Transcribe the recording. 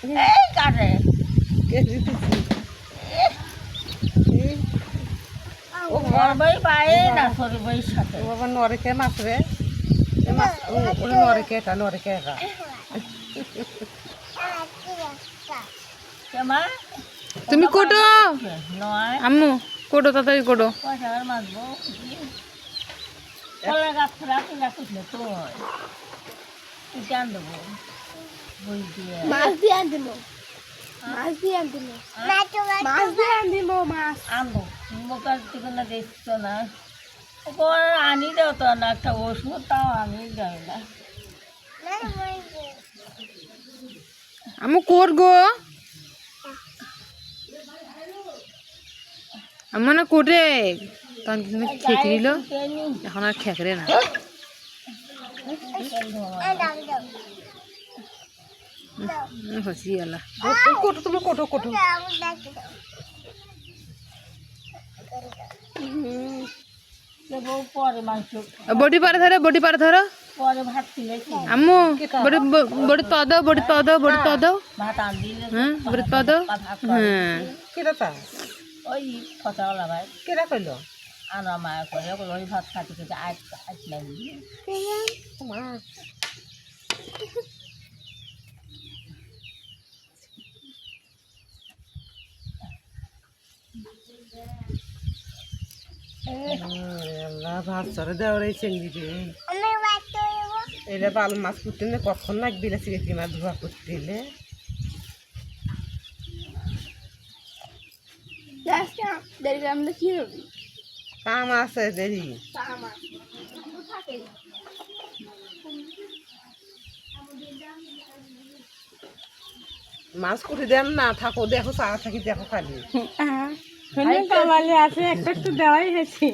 এই কাটে কে দিতেছি ও মরবাই পায় না সরবাইয়ের সাথে ও বাবা নরে কে মাছ রে এ মাছ ও নরে কে এটা কেমা তুমি কোটো নয় আম্মু কোটো তাড়াতাড়ি কোটো পয়সা আর মাছবো কলা গাছ রাখি রাখিস তো তুই জান দেবো বই দিয়ে মাছ দিয়ে আন দিব মাছ দিয়ে আন দিব মাছ দিয়ে আন দিব মাছ আনবো মোকার থেকে না দেখছো না ওপর আনি দাও তো না একটা ওষুধ তাও আনি যাই না আম্মু কোট গো আম্মু না কোটে তখন কিন্তু খেকে দিল এখন আর খেকরে না হসি গেল কোটো তুমি কোটো কোটো পরে মাংস বডি পারে ধরো পরে ভাত তুলেছি আম্মু বডি পাও দাও ভাত আন দিলে হ্যাঁ বডি পাও দাও হ্যাঁ কেটা তা ওই ফসলা ভাই কেটা কইলো আনা মায়া করে ওই ভাত খাতে খেতে আট লাগি মা আল্লাহ ভাত সরে দেওয়ার এই চেঙ্গিতে এলে বাল মাছ করতে না কখন লাগবে সিগেটি মাছ ধোয়া করতে এলে দেরি আমরা কি করবি কাম আছে দেরি মাছ কুটি দেন না থাকো দেখো চা থাকি দেখো খালি কামালে আছে একটা একটু দেওয়াই হয়েছে